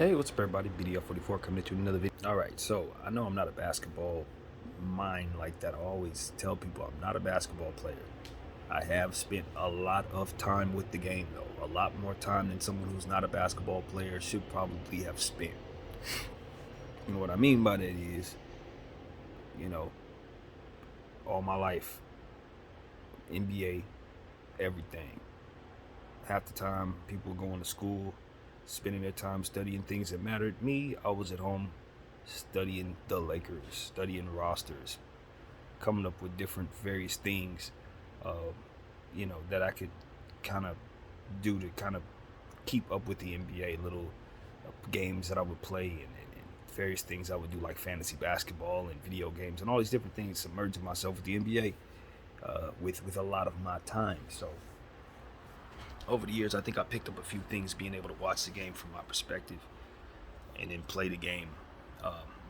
Hey, what's up, everybody? BDF44 coming into another video. All right, so I know I'm not a basketball mind like that. I always tell people I'm not a basketball player. I have spent a lot of time with the game, though. A lot more time than someone who's not a basketball player should probably have spent. You know what I mean by that is, you know, all my life, NBA, everything. Half the time, people going to school, spending their time studying things that mattered. Me, I was at home studying the Lakers, studying rosters, coming up with different various things, uh, that I could kind of do to kind of keep up with the NBA. Little games that I would play and various things I would do, like fantasy basketball and video games and all these different things, submerging myself with the NBA with a lot of my time. So over the years, I think I picked up a few things, being able to watch the game from my perspective and then play the game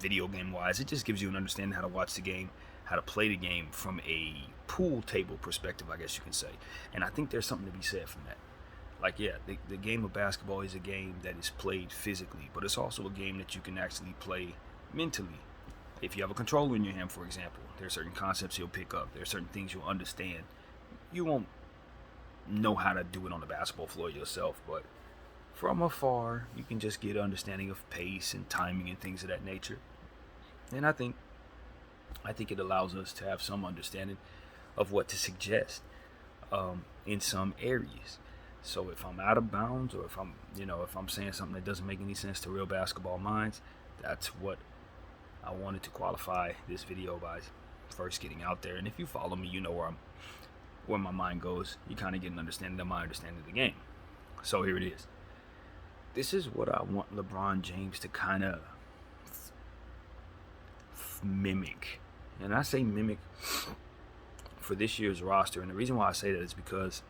video game wise. It just gives you an understanding how to watch the game, how to play the game from a pool table perspective, I guess you can say. And I think there's something to be said from that. Like, yeah, the game of basketball is a game that is played physically, but it's also a game that you can actually play mentally. If you have a controller in your hand, for example, there are certain concepts you'll pick up. There are certain things you'll understand. You won't know how to do it on the basketball floor yourself, but from afar, you can just get an understanding of pace and timing and things of that nature. And I think it allows us to have some understanding of what to suggest in some areas. So if I'm out of bounds, or if I'm saying something that doesn't make any sense to real basketball minds, that's what I wanted to qualify this video by first getting out there. And if you follow me, you know where my mind goes. You kind of get an understanding of my understanding of the game. So here it is. This is what I want LeBron James to kind of mimic. And I say mimic for this year's roster. And the reason why I say that is because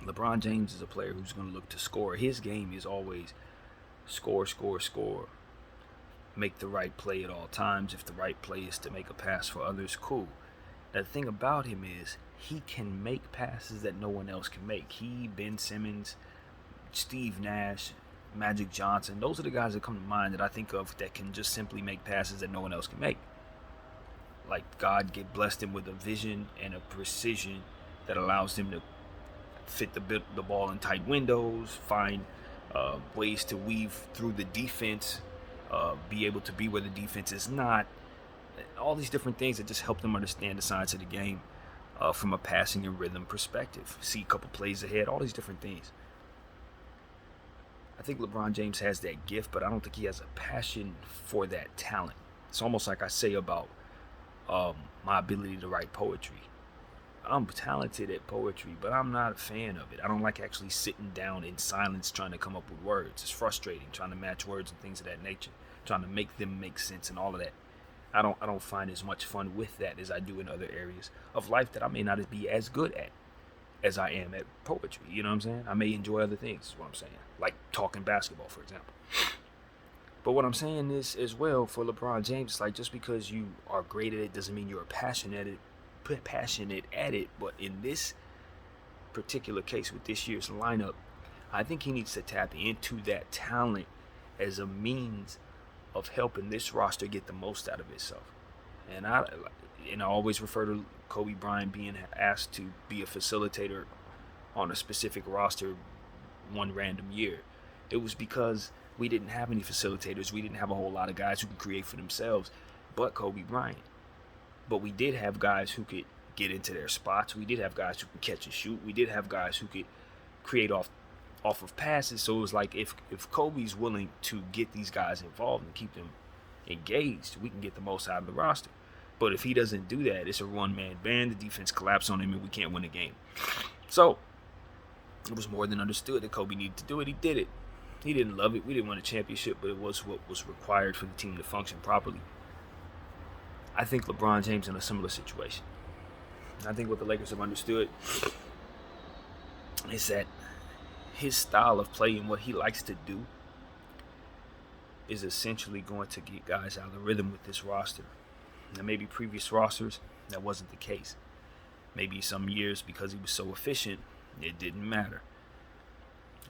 LeBron James is a player who's going to look to score. His game is always score, score, score. Make the right play at all times. If the right play is to make a pass for others, cool. Now, the thing about him is he can make passes that no one else can make. He, Ben Simmons, Steve Nash, Magic Johnson, those are the guys that come to mind that I think of that can just simply make passes that no one else can make. Like, God blessed him with a vision and a precision that allows him to fit the ball in tight windows, find ways to weave through the defense, be able to be where the defense is not. All these different things that just help them understand the science of the game from a passing and rhythm perspective. See a couple plays ahead, all these different things. I think LeBron James has that gift, but I don't think he has a passion for that talent. It's almost like I say about my ability to write poetry. I'm talented at poetry, but I'm not a fan of it. I don't like actually sitting down in silence trying to come up with words. It's frustrating trying to match words and things of that nature, trying to make them make sense and all of that. I don't find as much fun with that as I do in other areas of life that I may not be as good at as I am at poetry. You know what I'm saying? I may enjoy other things, is what I'm saying. Like talking basketball, for example. But what I'm saying is, as well, for LeBron James, it's like, just because you are great at it doesn't mean you're passionate at it. But in this particular case with this year's lineup, I think he needs to tap into that talent as a means of helping this roster get the most out of itself. And I always refer to Kobe Bryant being asked to be a facilitator on a specific roster one random year. It was because we didn't have any facilitators. We didn't have a whole lot of guys who could create for themselves but Kobe Bryant. But we did have guys who could get into their spots. We did have guys who could catch and shoot. We did have guys who could create off of passes. So it was like, if Kobe's willing to get these guys involved and keep them engaged, we can get the most out of the roster. But if he doesn't do that, it's a one-man band. The defense collapses on him and we can't win the game. So it was more than understood that Kobe needed to do it. He did it. He didn't love it. We didn't win a championship, but it was what was required for the team to function properly. I think LeBron James in a similar situation. I think what the Lakers have understood is that his style of play and what he likes to do is essentially going to get guys out of the rhythm with this roster. Now, maybe previous rosters, that wasn't the case. Maybe some years, because he was so efficient, it didn't matter.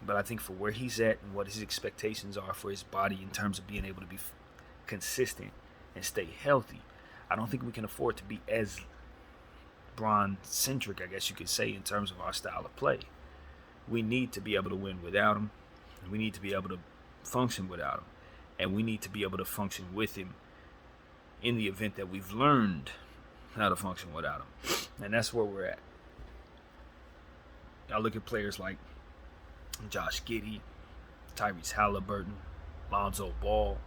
But I think for where he's at and what his expectations are for his body in terms of being able to be consistent and stay healthy, I don't think we can afford to be as LeBron-centric, I guess you could say, in terms of our style of play. We need to be able to win without him. And we need to be able to function without him. And we need to be able to function with him in the event that we've learned how to function without him. And that's where we're at. I look at players like Josh Giddey, Tyrese Halliburton, Lonzo Ball.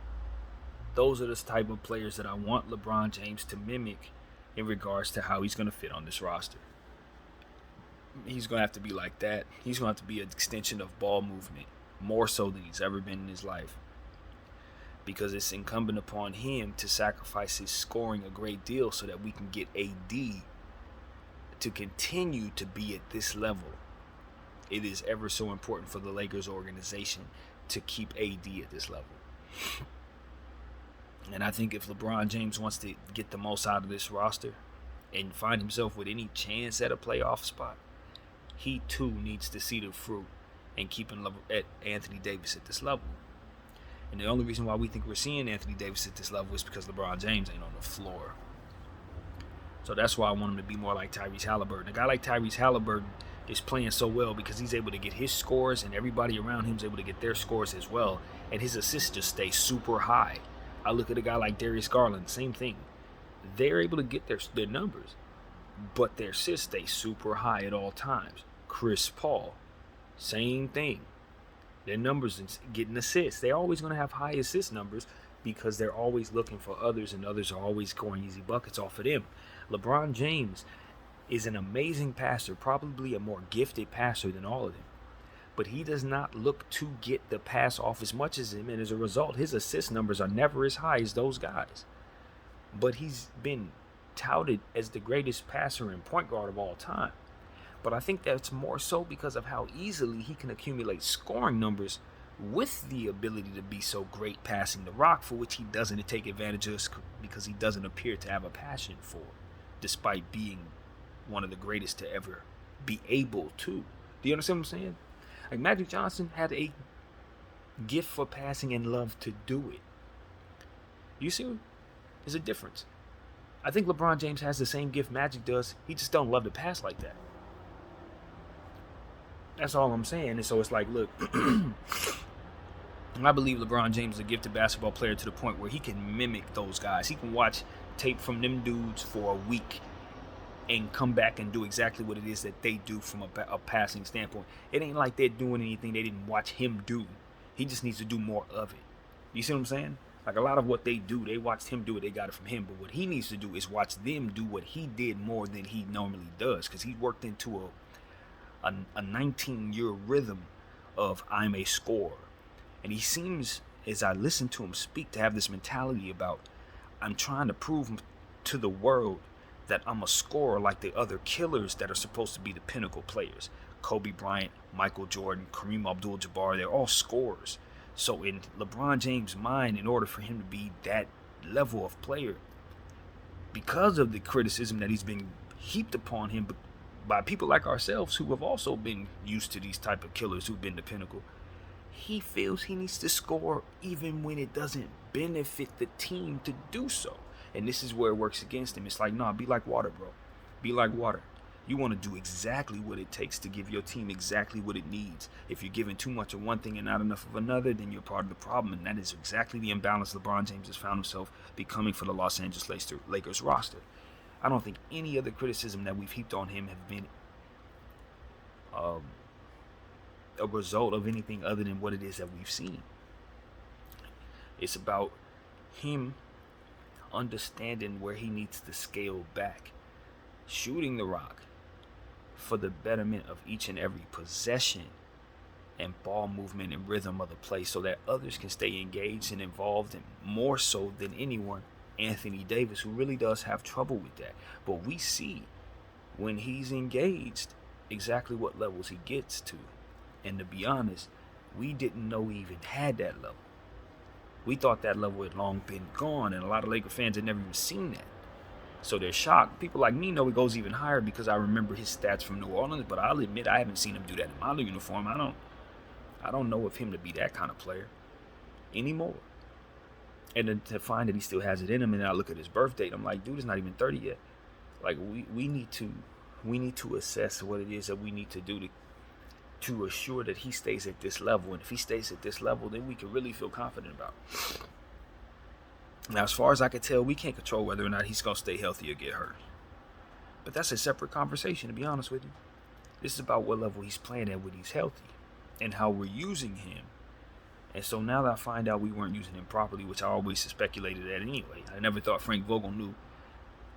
Those are the type of players that I want LeBron James to mimic in regards to how he's going to fit on this roster. He's going to have to be like that. He's going to have to be an extension of ball movement, more so than he's ever been in his life. Because it's incumbent upon him to sacrifice his scoring a great deal so that we can get AD to continue to be at this level. It is ever so important for the Lakers organization to keep AD at this level. And I think if LeBron James wants to get the most out of this roster and find himself with any chance at a playoff spot, he too needs to see the fruit and keeping at Anthony Davis at this level. And the only reason why we think we're seeing Anthony Davis at this level is because LeBron James ain't on the floor. So that's why I want him to be more like Tyrese Halliburton. A guy like Tyrese Halliburton is playing so well because he's able to get his scores and everybody around him is able to get their scores as well. And his assists just stay super high. I look at a guy like Darius Garland, same thing. They're able to get their numbers, but their assists stay super high at all times. Chris Paul, same thing. Their numbers and getting assists. They're always going to have high assist numbers because they're always looking for others, and others are always scoring easy buckets off of them. LeBron James is an amazing passer, probably a more gifted passer than all of them. But he does not look to get the pass off as much as him, and as a result, his assist numbers are never as high as those guys. But he's been touted as the greatest passer and point guard of all time. But I think that's more so because of how easily he can accumulate scoring numbers with the ability to be so great passing the rock, for which he doesn't take advantage of because he doesn't appear to have a passion for, despite being one of the greatest to ever be able to. Do you understand what I'm saying? Like Magic Johnson had a gift for passing and love to do it. You see, there's a difference. I think LeBron James has the same gift Magic does. He just don't love to pass like that. That's all I'm saying. And so it's like, look, I believe LeBron James is a gifted basketball player to the point where he can mimic those guys. He can watch tape from them dudes for a week and come back and do exactly what it is that they do from a passing standpoint. It ain't like they're doing anything they didn't watch him do. He just needs to do more of it. You see what I'm saying? Like a lot of what they do, they watched him do it, they got it from him. But what he needs to do is watch them do what he did more than he normally does. Because he worked into a 19-year rhythm of I'm a scorer. And he seems, as I listen to him speak, to have this mentality about I'm trying to prove to the world that I'm a scorer like the other killers that are supposed to be the pinnacle players. Kobe Bryant, Michael Jordan, Kareem Abdul-Jabbar, they're all scorers. So in LeBron James' mind, in order for him to be that level of player, because of the criticism that he's been heaped upon him by people like ourselves who have also been used to these type of killers who've been the pinnacle, he feels he needs to score even when it doesn't benefit the team to do so. And this is where it works against him. It's like, nah, be like water, bro. Be like water. You want to do exactly what it takes to give your team exactly what it needs. If you're giving too much of one thing and not enough of another, then you're part of the problem. And that is exactly the imbalance LeBron James has found himself becoming for the Los Angeles Lakers roster. I don't think any other criticism that we've heaped on him have been a result of anything other than what it is that we've seen. It's about him understanding where he needs to scale back, shooting the rock for the betterment of each and every possession and ball movement and rhythm of the play so that others can stay engaged and involved, and more so than anyone, Anthony Davis, who really does have trouble with that. But we see when he's engaged exactly what levels he gets to. And to be honest, we didn't know he even had that level. We thought that level had long been gone, and a lot of Laker fans had never even seen that. So they're shocked. People like me know he goes even higher because I remember his stats from New Orleans, but I'll admit I haven't seen him do that in my uniform. I don't know of him to be that kind of player anymore. And then to find that he still has it in him, and I look at his birth date, I'm like, dude, is not even 30 yet. Like we need to assess what it is that we need to do to assure that he stays at this level. And if he stays at this level, then we can really feel confident about it. Now, as far as I can tell, we can't control whether or not he's going to stay healthy or get hurt. But that's a separate conversation, to be honest with you. This is about what level he's playing at when he's healthy and how we're using him. And so now that I find out we weren't using him properly, which I always speculated at anyway, I never thought Frank Vogel knew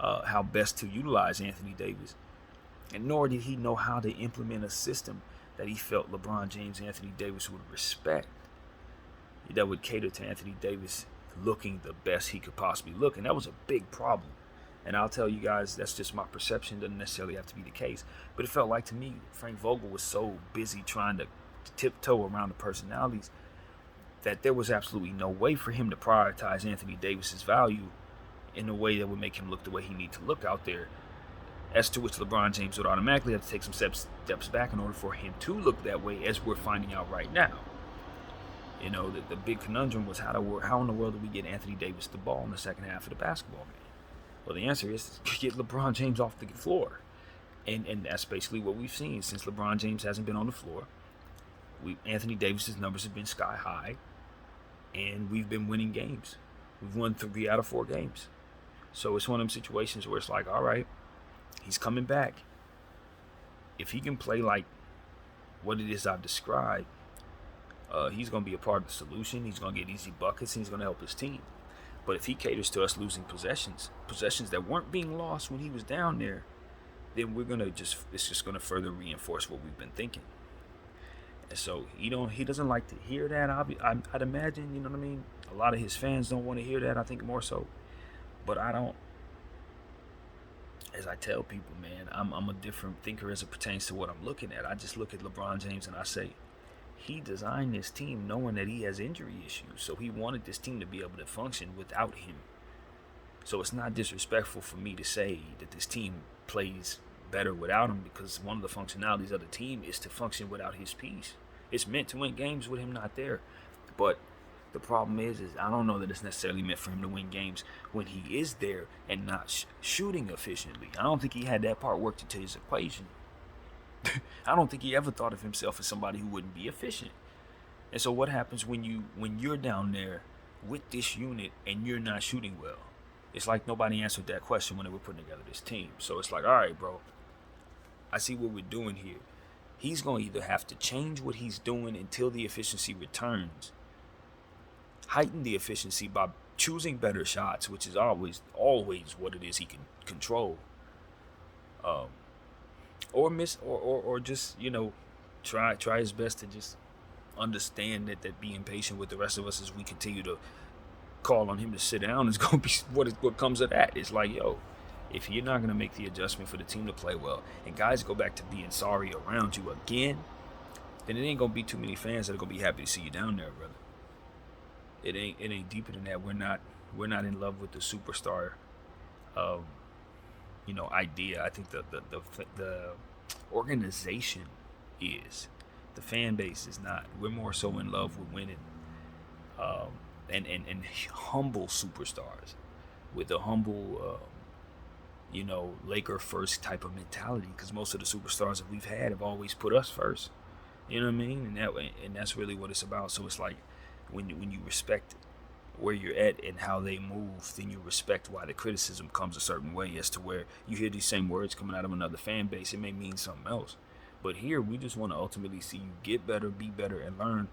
how best to utilize Anthony Davis. And nor did he know how to implement a system that he felt LeBron James and Anthony Davis would respect, that would cater to Anthony Davis looking the best he could possibly look. And that was a big problem. And I'll tell you guys, that's just my perception. Doesn't necessarily have to be the case. But it felt like to me, Frank Vogel was so busy trying to tiptoe around the personalities that there was absolutely no way for him to prioritize Anthony Davis's value in a way that would make him look the way he needed to look out there. As to which LeBron James would automatically have to take some steps back in order for him to look that way, as we're finding out right now. You know, the big conundrum was how in the world do we get Anthony Davis the ball in the second half of the basketball game? Well, the answer is get LeBron James off the floor. And that's basically what we've seen since LeBron James hasn't been on the floor. Anthony Davis's numbers have been sky high, and we've been winning games. We've won 3 out of 4 games. So it's one of them situations where it's like, all right, he's coming back. If he can play like what it is I've described, he's going to be a part of the solution. He's going to get easy buckets, and he's going to help his team. But if he caters to us losing possessions that weren't being lost when he was down there, then it's just going to further reinforce what we've been thinking. And so he doesn't like to hear that. I'd imagine, you know what I mean? A lot of his fans don't want to hear that, I think more so. But I don't. As I tell people, man, I'm a different thinker as it pertains to what I'm looking at. I just look at LeBron James and I say, he designed this team knowing that he has injury issues. So he wanted this team to be able to function without him. So it's not disrespectful for me to say that this team plays better without him, because one of the functionalities of the team is to function without his piece. It's meant to win games with him not there. But the problem is I don't know that it's necessarily meant for him to win games when he is there and not shooting efficiently. I don't think he had that part worked into his equation. I don't think he ever thought of himself as somebody who wouldn't be efficient. And so what happens when you're down there with this unit and you're not shooting well? It's like nobody answered that question when they were putting together this team. So it's like, all right, bro, I see what we're doing here. He's going to either have to change what he's doing until the efficiency returns, heighten the efficiency by choosing better shots, which is always what it is he can control, or just, you know, try his best to just understand that being patient with the rest of us as we continue to call on him to sit down is going to be what comes of that. It's like, yo, if you're not going to make the adjustment for the team to play well and guys go back to being sorry around you again, then it ain't going to be too many fans that are going to be happy to see you down there, brother. It ain't deeper than that. We're not in love with the superstar idea. I think the organization is. The fan base is not. We're more so in love with winning and humble superstars with a humble Laker first type of mentality, because most of the superstars that we've had have always put us first. You know what I mean? And that's really what it's about. So it's like when you respect where you're at and how they move, then you respect why the criticism comes a certain way, as to where you hear these same words coming out of another fan base, it may mean something else. But here we just want to ultimately see you get better, be better, and learn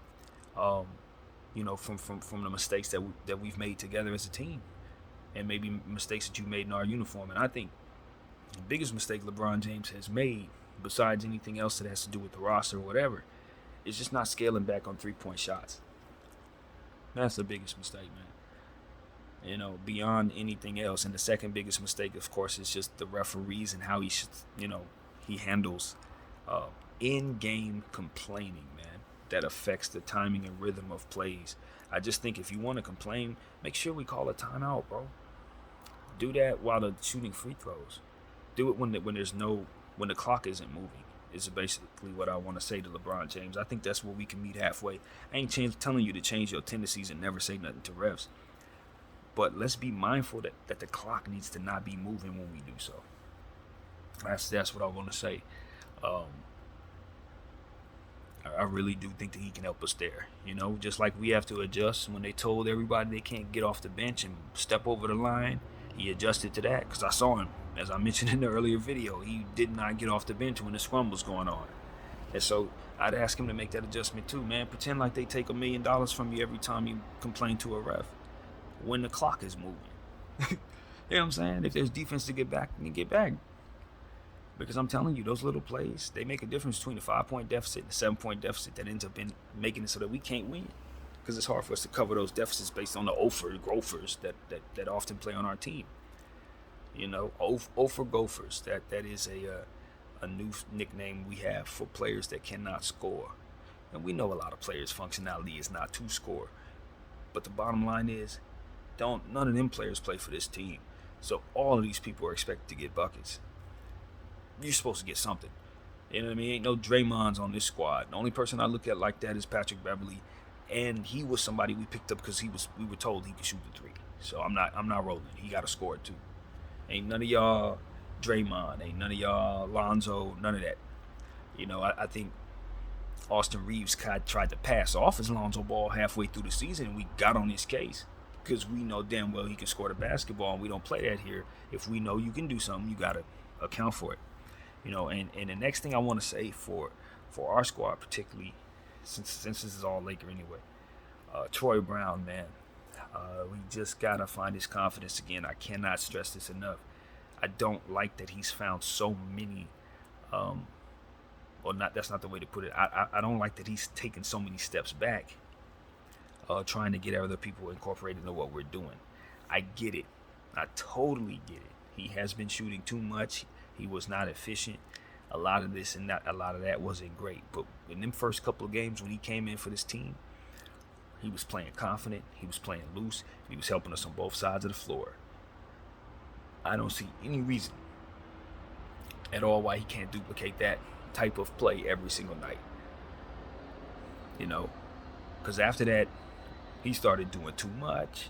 from the mistakes that we've made together as a team, and maybe mistakes that you made in our uniform. And I think the biggest mistake LeBron James has made, besides anything else that has to do with the roster or whatever, is just not scaling back on 3-point shots. That's the biggest mistake, man. You know, beyond anything else. And the second biggest mistake, of course, is just the referees and how he handles in-game complaining, man. That affects the timing and rhythm of plays. I just think if you want to complain, make sure we call a timeout, bro. Do that while they're shooting free throws. Do it when the clock isn't moving. is basically what I want to say to LeBron James. I think that's where we can meet halfway. I ain't telling you to change your tendencies and never say nothing to refs. But let's be mindful that the clock needs to not be moving when we do so. That's what I want to say. I really do think that he can help us there. Just like we have to adjust when they told everybody they can't get off the bench and step over the line. He adjusted to that because I saw him, as I mentioned in the earlier video. He did not get off the bench when the scrum was going on. And so I'd ask him to make that adjustment too, man. Pretend like they take $1 million from you every time you complain to a ref when the clock is moving. You know what I'm saying? If there's defense to get back, then get back. Because I'm telling you, those little plays, they make a difference between a 5-point deficit and a 7-point deficit that ends up in making it so that we can't win. Because it's hard for us to cover those deficits based on the Gophers that often play on our team. Gophers. That is a new nickname we have for players that cannot score. And we know a lot of players' functionality is not to score. But the bottom line is, none of them players play for this team. So all of these people are expected to get buckets. You're supposed to get something. You know what I mean? Ain't no Draymond's on this squad. The only person I look at like that is Patrick Beverley. And he was somebody we picked up because we were told he could shoot the three. So I'm not rolling. He got to score it too. Ain't none of y'all Draymond. Ain't none of y'all Lonzo. None of that. I think Austin Reeves tried to pass off his Lonzo Ball halfway through the season, and we got on his case because we know damn well he can score the basketball, and we don't play that here. If we know you can do something, you got to account for it. And the next thing I want to say for our squad, particularly since this is all Laker anyway, Troy Brown, man, we just gotta find his confidence again. I cannot stress this enough. I don't like that he's found so many, that's not the way to put it. I don't like that he's taken so many steps back, trying to get other people incorporated into what we're doing. I get it. I totally get it. He has been shooting too much. He was not efficient. A lot of this and a lot of that wasn't great. But in them first couple of games when he came in for this team, he was playing confident. He was playing loose. He was helping us on both sides of the floor. I don't see any reason at all why he can't duplicate that type of play every single night. Because after that, he started doing too much.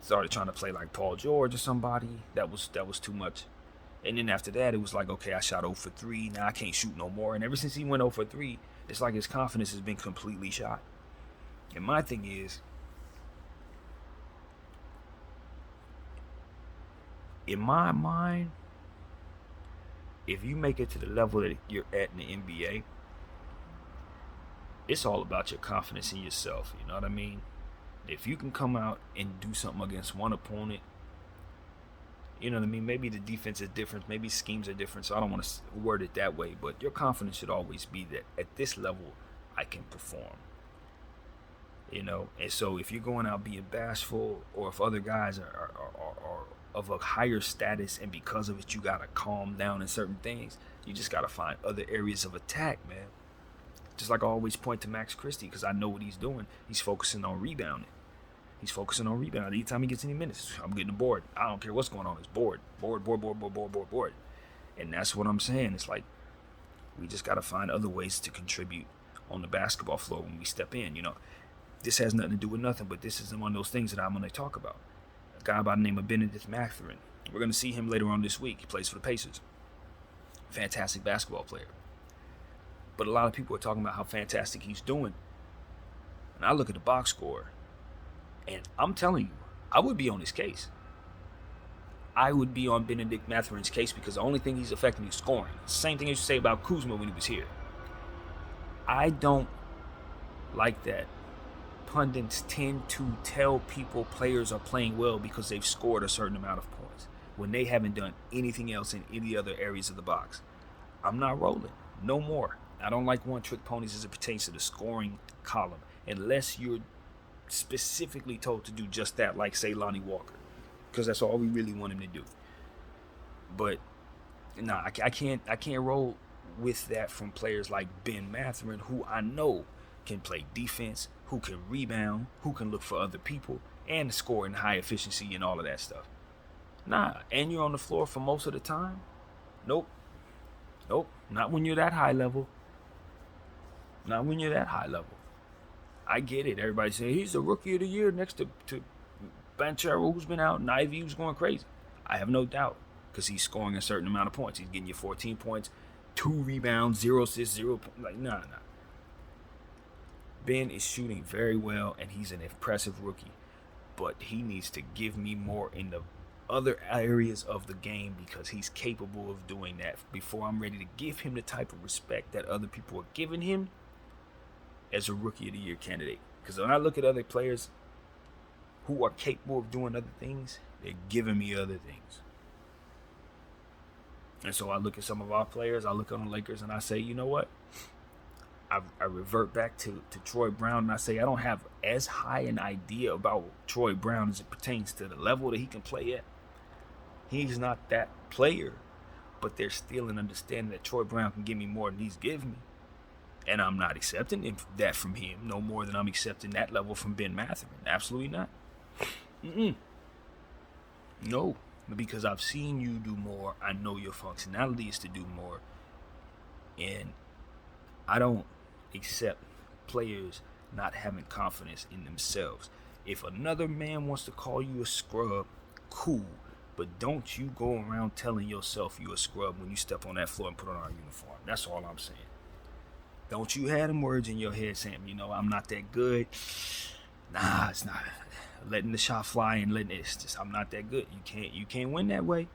Started trying to play like Paul George or somebody. That was too much. And then after that, it was like, okay, I shot 0 for 3. Now I can't shoot no more. And ever since he went 0 for 3, it's like his confidence has been completely shot. And my thing is, in my mind, if you make it to the level that you're at in the NBA, it's all about your confidence in yourself. You know what I mean? If you can come out and do something against one opponent, you know what I mean? Maybe the defense is different. Maybe schemes are different. So I don't want to word it that way. But your confidence should always be that at this level, I can perform. And so if you're going out being bashful, or if other guys are of a higher status, and because of it, you got to calm down in certain things, you just got to find other areas of attack, man. Just like I always point to Max Christie, because I know what he's doing. He's focusing on rebounding. Anytime he gets any minutes, I'm getting a board. I don't care what's going on. It's board. And that's what I'm saying. It's like we just got to find other ways to contribute on the basketball floor when we step in. This has nothing to do with nothing, but this is one of those things that I'm going to talk about. A guy by the name of Benedict Mathurin. We're going to see him later on this week. He plays for the Pacers. Fantastic basketball player. But a lot of people are talking about how fantastic he's doing. And I look at the box score, and I'm telling you, I would be on his case. I would be on Benedict Mathurin's case because the only thing he's affecting is scoring. Same thing as you say about Kuzma when he was here. I don't like that pundits tend to tell people players are playing well because they've scored a certain amount of points when they haven't done anything else in any other areas of the box. I'm not rolling. No more. I don't like one-trick ponies as it pertains to the scoring column unless you're specifically told to do just that, like, say, Lonnie Walker, because that's all we really want him to do. But nah, I can't roll with that from players like Ben Mathurin, who I know can play defense, who can rebound, who can look for other people, and score in high efficiency and all of that stuff. Nah, and you're on the floor for most of the time? Nope. Nope, not when you're that high level. Not when you're that high level. I get it. Everybody say he's the rookie of the year next to Banchero, who's been out, and Ivy, who's going crazy. I have no doubt because he's scoring a certain amount of points. He's getting you 14 points, 2 rebounds, 0 assists, 0. Like, nah. Ben is shooting very well, and he's an impressive rookie. But he needs to give me more in the other areas of the game because he's capable of doing that before I'm ready to give him the type of respect that other people are giving him as a rookie of the year candidate. Because when I look at other players who are capable of doing other things, they're giving me other things. And so I look at some of our players, I look on the Lakers, and I say, you know what? I revert back to Troy Brown, and I say I don't have as high an idea about Troy Brown as it pertains to the level that he can play at. He's not that player, but there's still an understanding that Troy Brown can give me more than he's given me. And I'm not accepting that from him no more than I'm accepting that level from Ben Mathurin. Absolutely not. No, because I've seen you do more. I know your functionality is to do more. And I don't accept players not having confidence in themselves. If another man wants to call you a scrub, cool. But don't you go around telling yourself you're a scrub when you step on that floor and put on our uniform. That's all I'm saying. Don't you have them words in your head saying, I'm not that good. Nah, it's not. Letting the shot fly and letting it's just, I'm not that good. You can't win that way.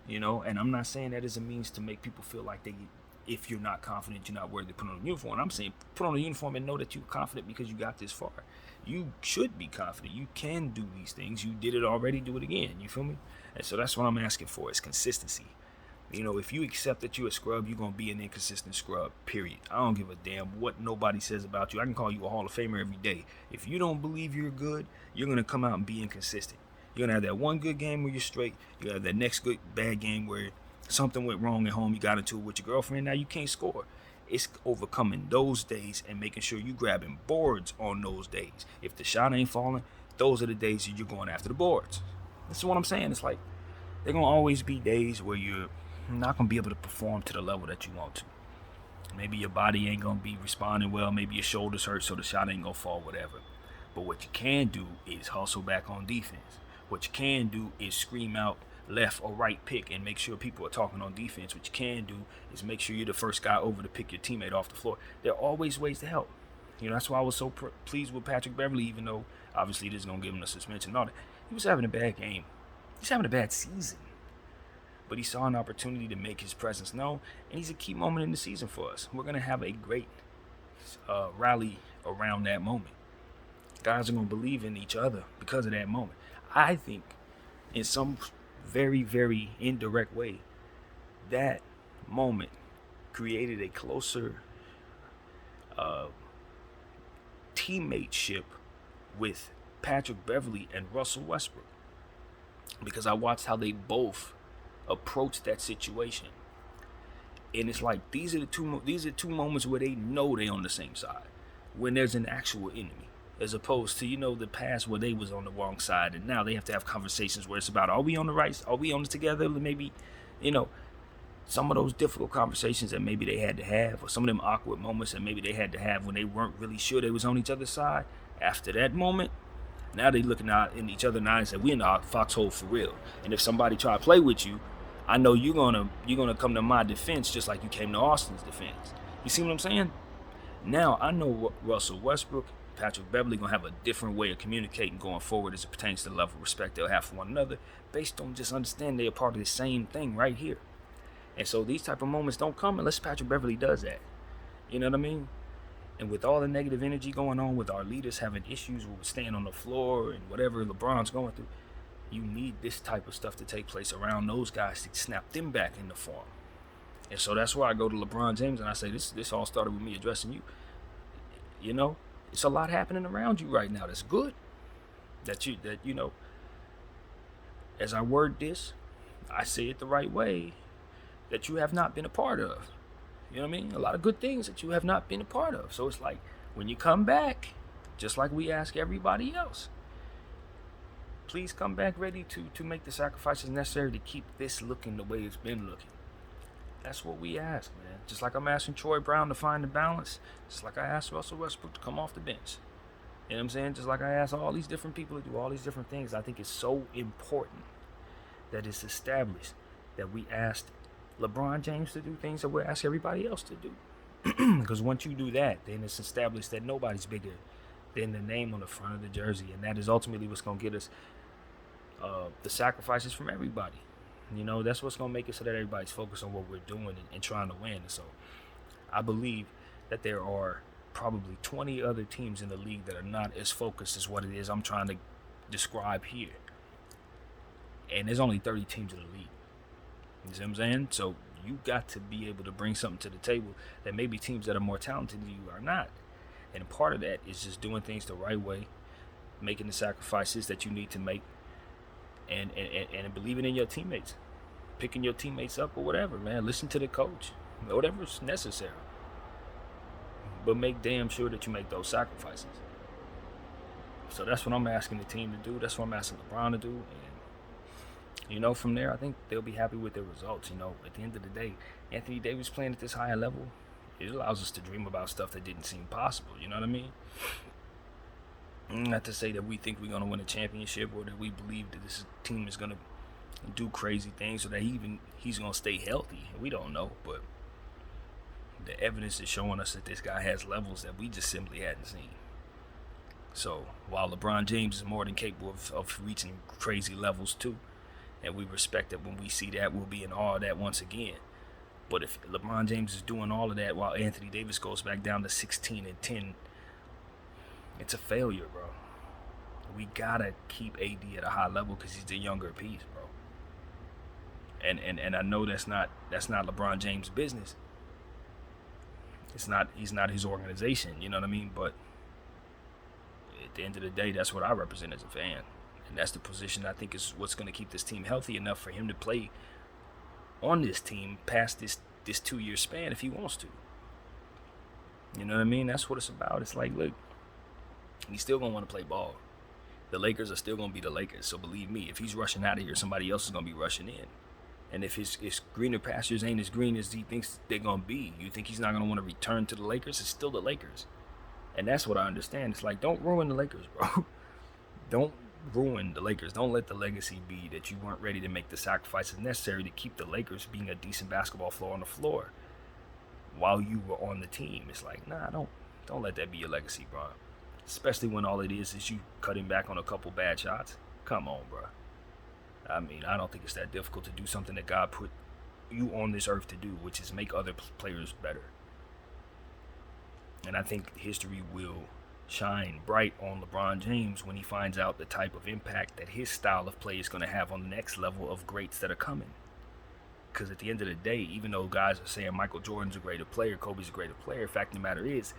And I'm not saying that as a means to make people feel like if you're not confident, you're not worthy to put on a uniform. I'm saying put on a uniform and know that you're confident because you got this far. You should be confident. You can do these things. You did it already, do it again. You feel me? And so that's what I'm asking for is consistency. If you accept that you're a scrub, you're going to be an inconsistent scrub, period. I don't give a damn what nobody says about you. I can call you a Hall of Famer every day. If you don't believe you're good, you're going to come out and be inconsistent. You're going to have that one good game where you're straight. You're going to have that next good bad game where something went wrong at home. You got into it with your girlfriend. Now you can't score. It's overcoming those days and making sure you're grabbing boards on those days. If the shot ain't falling, those are the days that you're going after the boards. That's what I'm saying. It's like there going to always be days where you're not going to be able to perform to the level that you want to. Maybe your body ain't going to be responding well. Maybe your shoulders hurt, so the shot ain't going to fall, whatever. But what you can do is hustle back on defense. What you can do is scream out left or right pick and make sure people are talking on defense. What you can do is make sure you're the first guy over to pick your teammate off the floor. There are always ways to help. That's why I was so pleased with Patrick Beverley, even though obviously this is going to give him a suspension and all that. He was having a bad game. He's having a bad season. But he saw an opportunity to make his presence known, and he's a key moment in the season for us. We're going to have a great rally around that moment. Guys are going to believe in each other because of that moment. I think in some very, very indirect way, that moment created a closer teammateship with Patrick Beverley and Russell Westbrook, because I watched how they both approach that situation, and it's like these are two moments where they know they're on the same side when there's an actual enemy, as opposed to the past where they was on the wrong side, and now they have to have conversations where it's about, are we on the right, are we on it together? Maybe some of those difficult conversations that maybe they had to have, or some of them awkward moments that maybe they had to have when they weren't really sure they was on each other's side. After that moment, now they looking out in each other's eyes and say, we in the foxhole for real. And if somebody try to play with you, I know you're gonna come to my defense just like you came to Austin's defense. You see what I'm saying? Now I know Russell Westbrook, Patrick Beverley gonna have a different way of communicating going forward as it pertains to the level of respect they'll have for one another, based on just understanding they're a part of the same thing right here. And so these type of moments don't come unless Patrick Beverley does that. You know what I mean? And with all the negative energy going on, with our leaders having issues with staying on the floor and whatever LeBron's going through, you need this type of stuff to take place around those guys to snap them back into form. And so that's why I go to LeBron James and I say, this all started with me addressing you. It's a lot happening around you right now that's good. That as I word this, I say it the right way, that you have not been a part of. You know what I mean? A lot of good things that you have not been a part of. So it's like, when you come back, just like we ask everybody else, please come back ready to make the sacrifices necessary to keep this looking the way it's been looking. That's what we ask, man. Just like I'm asking Troy Brown to find the balance, just like I asked Russell Westbrook to come off the bench. You know what I'm saying? Just like I asked all these different people to do all these different things. I think it's so important that it's established that we asked LeBron James to do things that we ask everybody else to do. Because once you do that, then it's established that nobody's bigger than the name on the front of the jersey. And that is ultimately what's going to get us the sacrifices from everybody. You know, that's what's going to make it so that everybody's focused on what we're doing and trying to win. So I believe that there are probably 20 other teams in the league that are not as focused as what it is I'm trying to describe here. And there's only 30 teams in the league. You see what I'm saying? So you got to be able to bring something to the table that maybe teams that are more talented than you are not. And part of that is just doing things the right way, making the sacrifices that you need to make, and believing in your teammates, picking your teammates up or whatever, man. Listen to the coach, whatever's necessary. But make damn sure that you make those sacrifices. So that's what I'm asking the team to do. That's what I'm asking LeBron to do. And, you know, from there, I think they'll be happy with their results. You know, at the end of the day, Anthony Davis playing at this higher level, it allows us to dream about stuff that didn't seem possible. You know what I mean? Not to say that we think we're going to win a championship or that we believe that this team is going to do crazy things or that he's going to stay healthy. We don't know, but the evidence is showing us that this guy has levels that we just simply hadn't seen. So while LeBron James is more than capable of reaching crazy levels too, and we respect that when we see that, we'll be in awe of that once again. But if LeBron James is doing all of that while Anthony Davis goes back down to 16-10, it's a failure, bro. We gotta keep AD at a high level because he's the younger piece, bro. And I know that's not LeBron James' business. He's not his organization, you know what I mean? But at the end of the day, that's what I represent as a fan. And that's the position I think is what's going to keep this team healthy enough for him to play on this team past this 2-year span if he wants to. You know what I mean? That's what it's about. It's like, look, he's still going to want to play ball. The Lakers are still going to be the Lakers. So believe me, if he's rushing out of here, somebody else is going to be rushing in. And if his greener pastures ain't as green as he thinks they're going to be, you think he's not going to want to return to the Lakers? It's still the Lakers. And that's what I understand. It's like, don't ruin the Lakers, bro. Don't ruin the Lakers. Don't let the legacy be that you weren't ready to make the sacrifices necessary to keep the Lakers being a decent basketball floor on the floor while you were on the team. It's like, nah, don't let that be your legacy, bro. Especially when all it is you cutting back on a couple bad shots. Come on, bro. I mean, I don't think it's that difficult to do something that God put you on this earth to do, which is make other players better. And I think history will shine bright on LeBron James when he finds out the type of impact that his style of play is going to have on the next level of greats that are coming. Because at the end of the day, even though guys are saying Michael Jordan's a greater player, Kobe's a greater player, the fact of the matter is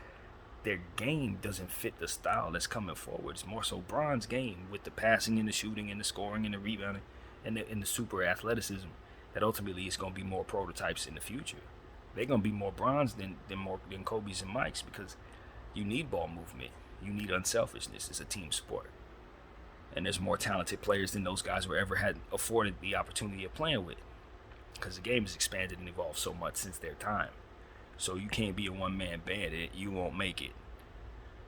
their game doesn't fit the style that's coming forward. It's more so Bron's game with the passing and the shooting and the scoring and the rebounding and the super athleticism that ultimately is going to be more prototypes in the future. They're going to be more Bron's than Kobe's and Mike's because you need ball movement. You need unselfishness. It's a team sport. And there's more talented players than those guys were ever had afforded the opportunity of playing with because the game has expanded and evolved so much since their time. So you can't be a one-man band. You won't make it.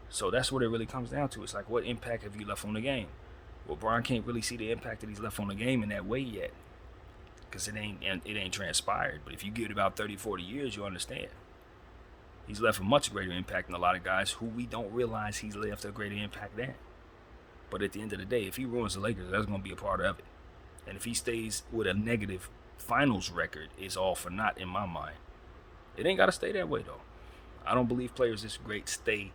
So that's what it really comes down to. It's like, what impact have you left on the game? Well, Bron can't really see the impact that he's left on the game in that way yet because it ain't transpired. But if you give it about 30, 40 years, you understand. He's left a much greater impact than a lot of guys who we don't realize he's left a greater impact than. But at the end of the day, if he ruins the Lakers, that's going to be a part of it. And if he stays with a negative finals record, it's all for naught in my mind. It ain't got to stay that way, though. I don't believe players this great stay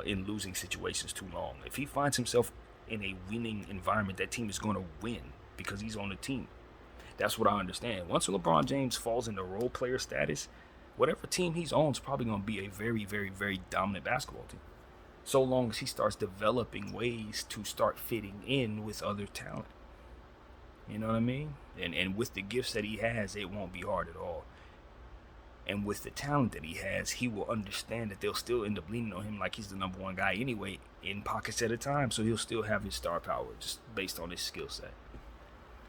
in losing situations too long. If he finds himself in a winning environment, that team is going to win because he's on the team. That's what I understand. Once LeBron James falls into role player status, whatever team he's on is probably going to be a very, very, very dominant basketball team. So long as he starts developing ways to start fitting in with other talent. You know what I mean? And with the gifts that he has, it won't be hard at all. And with the talent that he has, he will understand that they'll still end up leaning on him like he's the number one guy anyway, in pockets at a time. So he'll still have his star power just based on his skill set.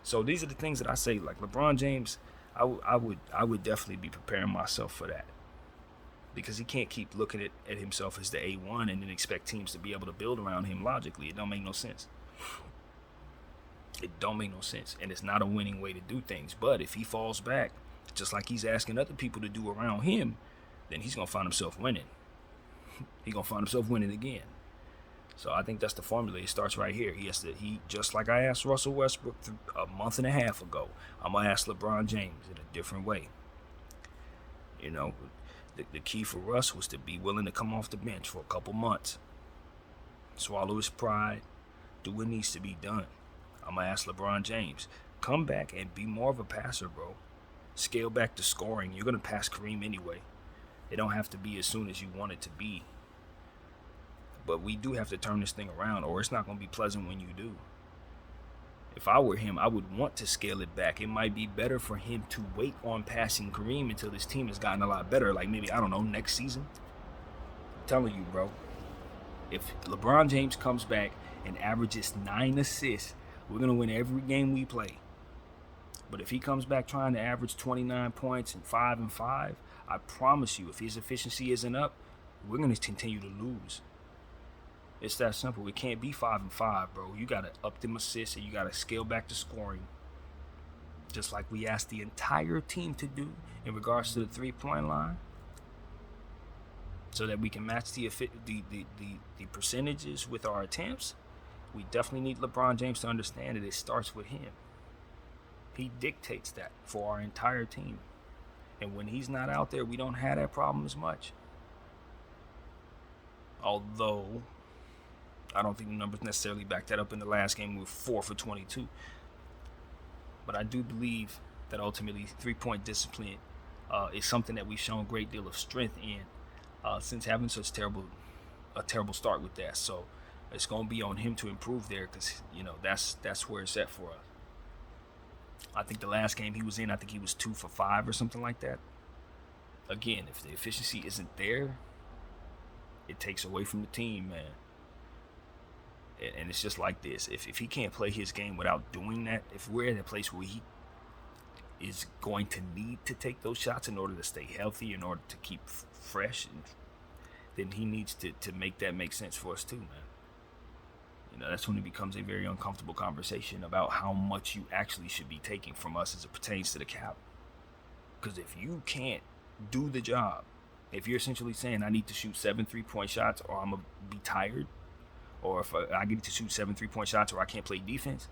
So these are the things that I say. Like LeBron James, I would definitely be preparing myself for that, because he can't keep looking at himself as the A1 and then expect teams to be able to build around him logically. It don't make no sense. It don't make no sense, and it's not a winning way to do things. But if he falls back, just like he's asking other people to do around him, then he's gonna find himself winning. He's gonna find himself winning again. So I think that's the formula. It starts right here. He just like I asked Russell Westbrook a month and a half ago, I'm gonna ask LeBron James in a different way. You know, the key for Russ was to be willing to come off the bench for a couple months, swallow his pride, do what needs to be done. I'm gonna ask LeBron James, come back and be more of a passer, bro. Scale back to scoring. You're gonna pass Kareem anyway. It don't have to be as soon as you want it to be. But we do have to turn this thing around, or it's not going to be pleasant when you do. If I were him, I would want to scale it back. It might be better for him to wait on passing Kareem until this team has gotten a lot better. Like maybe, I don't know, next season. I'm telling you, bro. If LeBron James comes back and averages 9 assists, we're going to win every game we play. But if he comes back trying to average 29 points and 5 and 5, I promise you, if his efficiency isn't up, we're going to continue to lose. It's that simple. It can't be 5 and 5, bro. You got to up them assists and you got to scale back to scoring. Just like we asked the entire team to do in regards to the 3-point line. So that we can match the percentages with our attempts. We definitely need LeBron James to understand that it starts with him. He dictates that for our entire team. And when he's not out there, we don't have that problem as much. Although I don't think the numbers necessarily back that up. In the last game, we were 4 for 22. But I do believe that ultimately 3-point discipline is something that we've shown a great deal of strength in since having such a terrible start with that. So it's going to be on him to improve there, because that's where it's at for us. I think the last game he was in, I think he was 2 for 5 or something like that. Again, if the efficiency isn't there, it takes away from the team, man. And it's just like this. If he can't play his game without doing that, if we're in a place where he is going to need to take those shots in order to stay healthy, in order to keep fresh, then he needs to make that make sense for us too, man. That's when it becomes a very uncomfortable conversation about how much you actually should be taking from us as it pertains to the cap. Because if you can't do the job, if you're essentially saying I need to shoot 7 3-point shots or I'm going to be tired, or if I get to shoot 7 3-point shots or I can't play defense,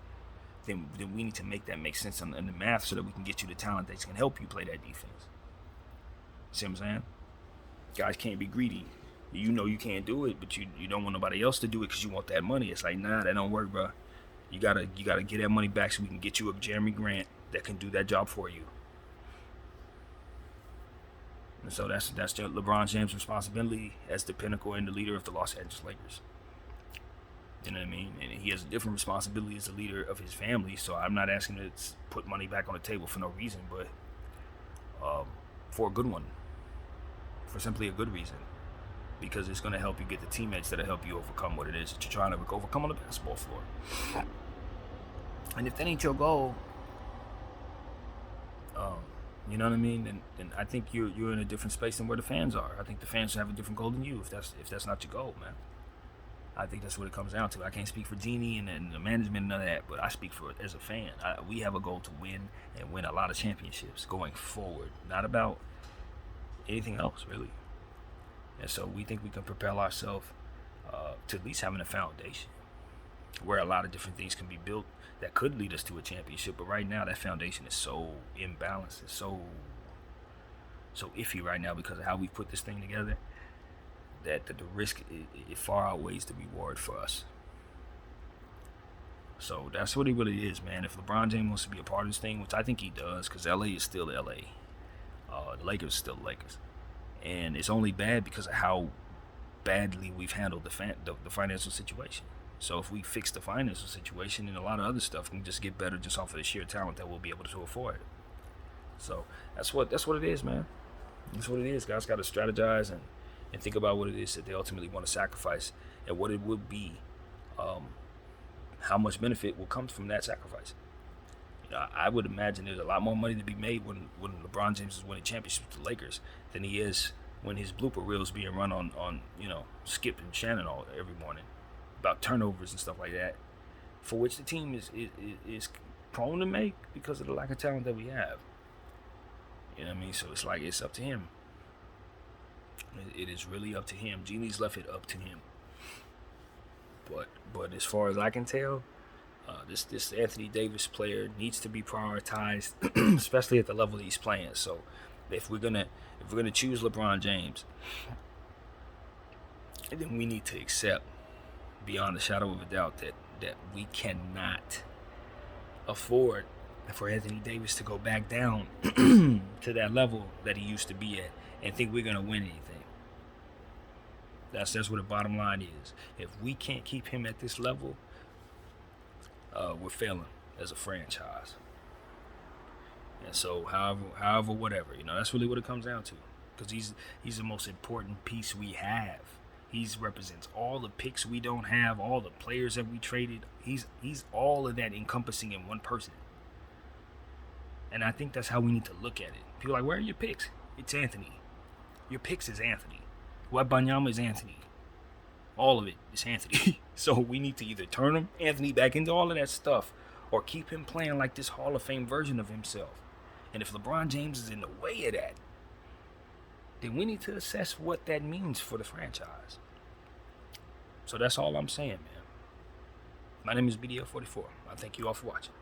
then we need to make that make sense in the math so that we can get you the talent that's going to help you play that defense. See what I'm saying? Guys can't be greedy. You know you can't do it, but you don't want nobody else to do it because you want that money. It's like, nah, that don't work, bro. You gotta get that money back so we can get you a Jeremy Grant that can do that job for you. And so that's LeBron James' responsibility as the pinnacle and the leader of the Los Angeles Lakers. You know what I mean? And he has a different responsibility as the leader of his family. So I'm not asking him to put money back on the table for no reason, but for a good one, for simply a good reason. Because it's going to help you get the teammates that'll help you overcome what it is that you're trying to overcome on the basketball floor. And if that ain't your goal, you know what I mean? Then I think you're in a different space than where the fans are. I think the fans have a different goal than you if that's not your goal, man. I think that's what it comes down to. I can't speak for Jeannie and the management and none of that, but I speak for it as a fan. We have a goal to win and win a lot of championships going forward. Not about anything else, really. And so we think we can propel ourselves to at least having a foundation where a lot of different things can be built that could lead us to a championship. But right now, that foundation is so imbalanced. It's so iffy right now because of how we put this thing together that the risk, it far outweighs the reward for us. So that's what it really is, man. If LeBron James wants to be a part of this thing, which I think he does, because LA is still LA. The Lakers are still the Lakers. And it's only bad because of how badly we've handled the financial situation. So if we fix the financial situation, then a lot of other stuff can just get better just off of the sheer talent that we'll be able to afford. So that's what it is, man. That's what it is. Guys got to strategize and think about what it is that they ultimately want to sacrifice and what it would be, how much benefit will come from that sacrifice. I would imagine there's a lot more money to be made when LeBron James is winning championships with the Lakers than he is when his blooper reels being run on Skip and Shannon all every morning about turnovers and stuff like that, for which the team is prone to make because of the lack of talent that we have. You know what I mean? So it's like it's up to him. It is really up to him. Genie's left it up to him. But as far as I can tell, this Anthony Davis player needs to be prioritized, especially at the level that he's playing. So if we're gonna choose LeBron James, then we need to accept beyond a shadow of a doubt that we cannot afford for Anthony Davis to go back down to that level that he used to be at and think we're gonna win anything. That's what the bottom line is. If we can't keep him at this level, we're failing as a franchise. And so, however, whatever, that's really what it comes down to. Because he's the most important piece we have. He represents all the picks we don't have, all the players that we traded. He's all of that encompassing in one person. And I think that's how we need to look at it. People are like, where are your picks? It's Anthony. Your picks is Anthony. Wembanyama is Anthony. All of it is Anthony. So we need to either turn Anthony back into all of that stuff or keep him playing like this Hall of Fame version of himself. And if LeBron James is in the way of that, then we need to assess what that means for the franchise. So that's all I'm saying, man. My name is BDL44. I thank you all for watching.